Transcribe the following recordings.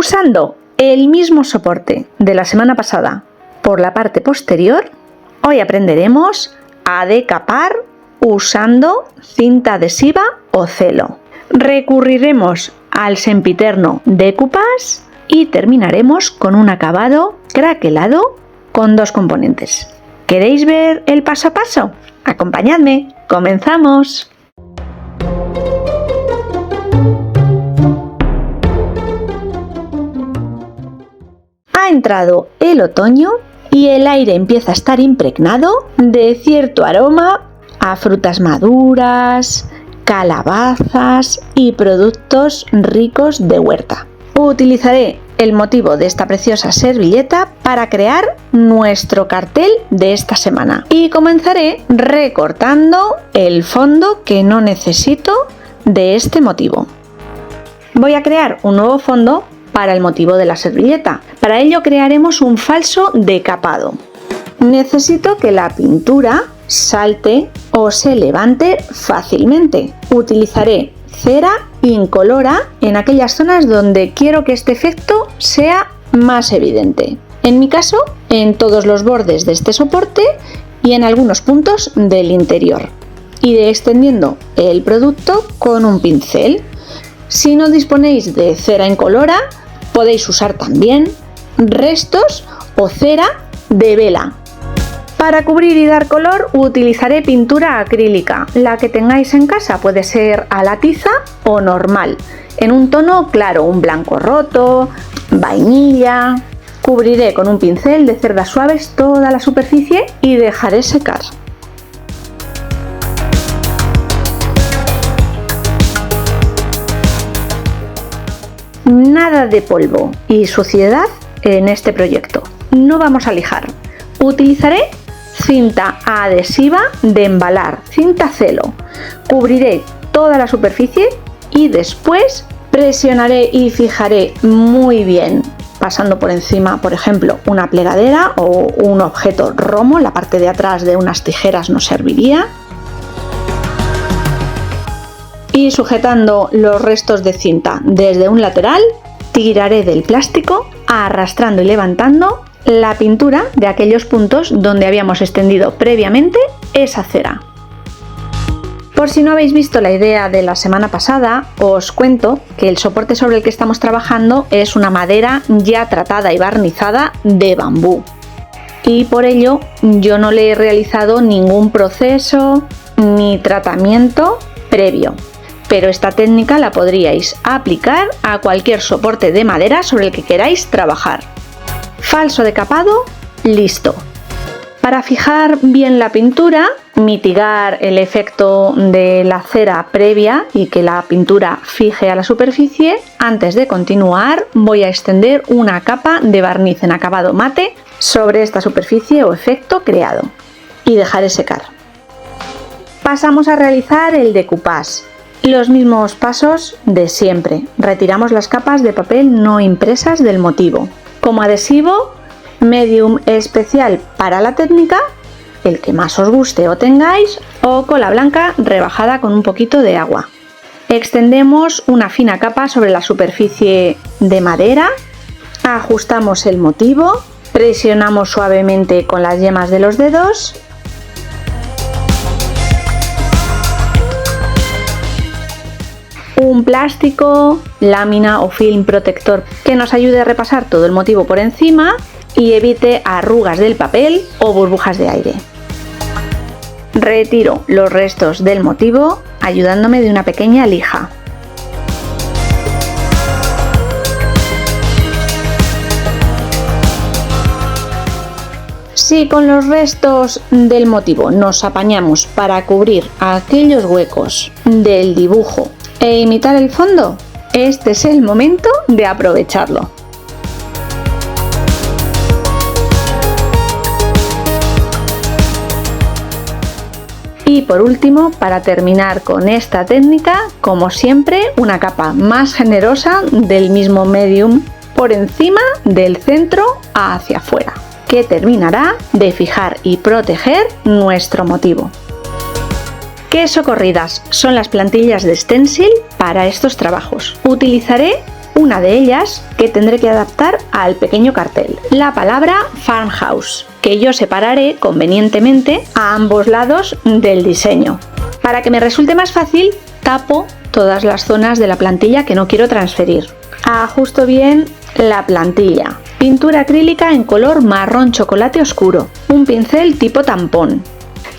Usando el mismo soporte de la semana pasada por la parte posterior, hoy aprenderemos a decapar usando cinta adhesiva o celo. Recurriremos al sempiterno decoupage y terminaremos con un acabado craquelado con dos componentes. ¿Queréis ver el paso a paso? Acompañadme, ¡comenzamos! Ha entrado el otoño y el aire empieza a estar impregnado de cierto aroma a frutas maduras, calabazas y productos ricos de huerta. Utilizaré el motivo de esta preciosa servilleta para crear nuestro cartel de esta semana y comenzaré recortando el fondo que no necesito de este motivo. Voy a crear un nuevo fondo para el motivo de la servilleta. Para ello crearemos un falso decapado. Necesito que la pintura salte o se levante fácilmente. Utilizaré cera incolora en aquellas zonas donde quiero que este efecto sea más evidente. En mi caso, en todos los bordes de este soporte y en algunos puntos del interior. Iré extendiendo el producto con un pincel. Si no disponéis de cera incolora, podéis usar también restos o cera de vela. Para cubrir y dar color utilizaré pintura acrílica. La que tengáis en casa puede ser a la tiza o normal, en un tono claro, un blanco roto, vainilla. Cubriré con un pincel de cerdas suaves toda la superficie y dejaré secar. Nada de polvo y suciedad en este proyecto. No vamos a lijar. Utilizaré cinta adhesiva de embalar, cinta celo. Cubriré toda la superficie y después presionaré y fijaré muy bien, pasando por encima, por ejemplo, una plegadera o un objeto romo. La parte de atrás de unas tijeras nos serviría. Y sujetando los restos de cinta desde un lateral, tiraré del plástico arrastrando y levantando la pintura de aquellos puntos donde habíamos extendido previamente esa cera. Por si no habéis visto la idea de la semana pasada, os cuento que el soporte sobre el que estamos trabajando es una madera ya tratada y barnizada de bambú. Y por ello yo no le he realizado ningún proceso ni tratamiento previo. Pero esta técnica la podríais aplicar a cualquier soporte de madera sobre el que queráis trabajar. Falso decapado, listo. Para fijar bien la pintura, mitigar el efecto de la cera previa y que la pintura fije a la superficie, antes de continuar voy a extender una capa de barniz en acabado mate sobre esta superficie o efecto creado y dejaré secar. Pasamos a realizar el decoupage. Los mismos pasos de siempre. Retiramos las capas de papel no impresas del motivo. Como adhesivo, medium especial para la técnica, el que más os guste o tengáis, o cola blanca rebajada con un poquito de agua. Extendemos una fina capa sobre la superficie de madera, ajustamos el motivo, presionamos suavemente con las yemas de los dedos. Un plástico, lámina o film protector que nos ayude a repasar todo el motivo por encima y evite arrugas del papel o burbujas de aire. Retiro los restos del motivo ayudándome de una pequeña lija. Si con los restos del motivo nos apañamos para cubrir aquellos huecos del dibujo e imitar el fondo, este es el momento de aprovecharlo. Y por último, para terminar con esta técnica, como siempre, una capa más generosa del mismo medium por encima del centro hacia afuera, que terminará de fijar y proteger nuestro motivo. ¿Qué socorridas son las plantillas de stencil para estos trabajos? Utilizaré una de ellas que tendré que adaptar al pequeño cartel, la palabra farmhouse, que yo separaré convenientemente a ambos lados del diseño. Para que me resulte más fácil, tapo todas las zonas de la plantilla que no quiero transferir. Ajusto bien la plantilla. Pintura acrílica en color marrón chocolate oscuro, un pincel tipo tampón.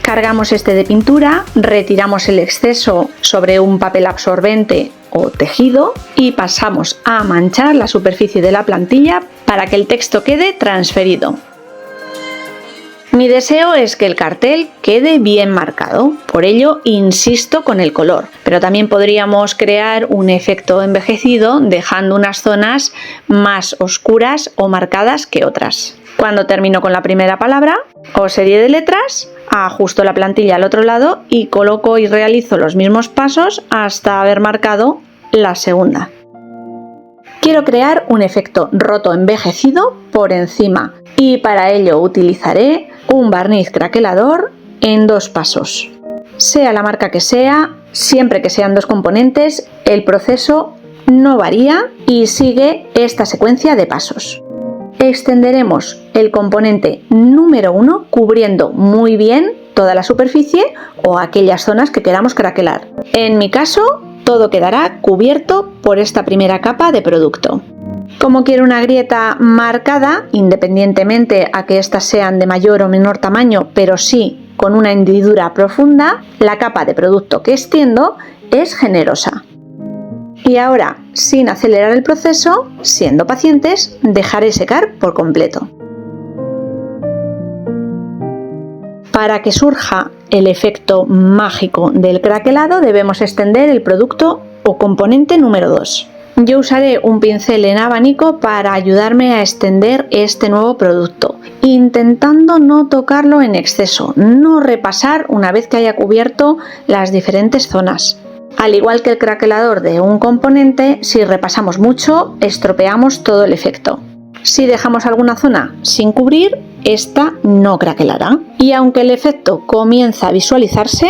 Cargamos este de pintura, retiramos el exceso sobre un papel absorbente o tejido y pasamos a manchar la superficie de la plantilla para que el texto quede transferido. Mi deseo es que el cartel quede bien marcado, por ello insisto con el color, pero también podríamos crear un efecto envejecido dejando unas zonas más oscuras o marcadas que otras. Cuando termino con la primera palabra o serie de letras, ajusto la plantilla al otro lado y coloco y realizo los mismos pasos hasta haber marcado la segunda. Quiero crear un efecto roto envejecido por encima y para ello utilizaré un barniz craquelador en 2 pasos. Sea la marca que sea, siempre que sean 2 componentes, el proceso no varía y sigue esta secuencia de pasos. Extenderemos el componente número 1 cubriendo muy bien toda la superficie o aquellas zonas que queramos craquelar. En mi caso, todo quedará cubierto por esta primera capa de producto. Como quiero una grieta marcada, independientemente a que éstas sean de mayor o menor tamaño, pero sí con una hendidura profunda, la capa de producto que extiendo es generosa. Y ahora, sin acelerar el proceso, siendo pacientes, dejaré secar por completo. Para que surja el efecto mágico del craquelado, debemos extender el producto o componente número 2. Yo usaré un pincel en abanico para ayudarme a extender este nuevo producto, intentando no tocarlo en exceso, no repasar una vez que haya cubierto las diferentes zonas. Al igual que el craquelador de un componente, si repasamos mucho, estropeamos todo el efecto. Si dejamos alguna zona sin cubrir, esta no craquelará. Y aunque el efecto comienza a visualizarse,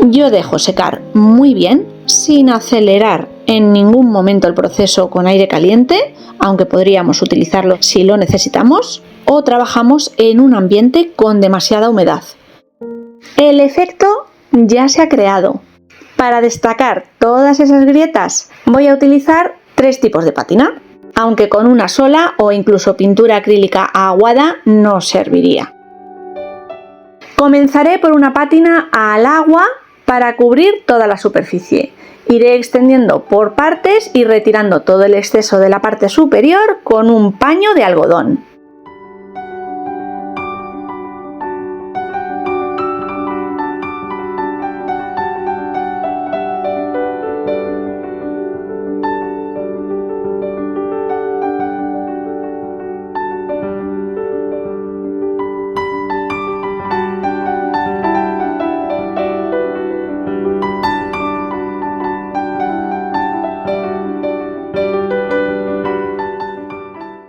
yo dejo secar muy bien, sin acelerar en ningún momento el proceso con aire caliente, aunque podríamos utilizarlo si lo necesitamos, o trabajamos en un ambiente con demasiada humedad. El efecto ya se ha creado. Para destacar todas esas grietas voy a utilizar 3 tipos de pátina, aunque con una sola o incluso pintura acrílica aguada no serviría. Comenzaré por una pátina al agua para cubrir toda la superficie. Iré extendiendo por partes y retirando todo el exceso de la parte superior con un paño de algodón.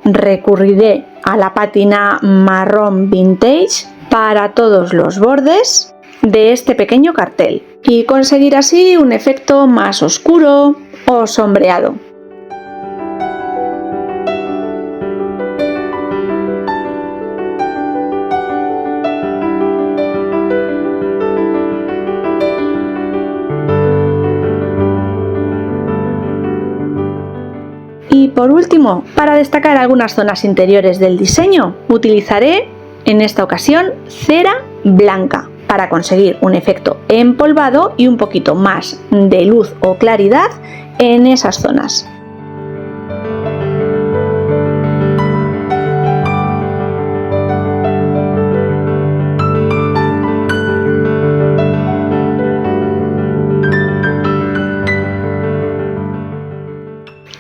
Recurriré a la pátina marrón vintage para todos los bordes de este pequeño cartel y conseguir así un efecto más oscuro o sombreado. Y por último, para destacar algunas zonas interiores del diseño, utilizaré en esta ocasión cera blanca para conseguir un efecto empolvado y un poquito más de luz o claridad en esas zonas.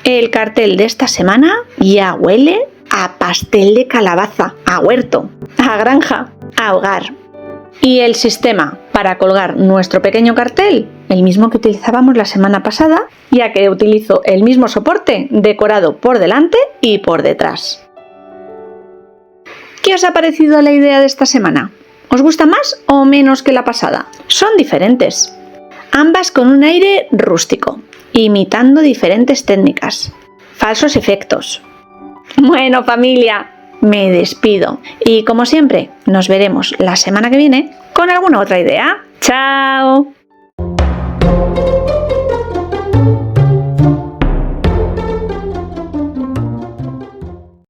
El cartel de esta semana ya huele a pastel de calabaza, a huerto, a granja, a hogar. Y el sistema para colgar nuestro pequeño cartel, el mismo que utilizábamos la semana pasada, ya que utilizo el mismo soporte decorado por delante y por detrás. ¿Qué os ha parecido la idea de esta semana? ¿Os gusta más o menos que la pasada? Son diferentes, ambas con un aire rústico, imitando diferentes técnicas. falsos efectos. Bueno, familia, me despido y como siempre nos veremos la semana que viene con alguna otra idea. ¡Chao!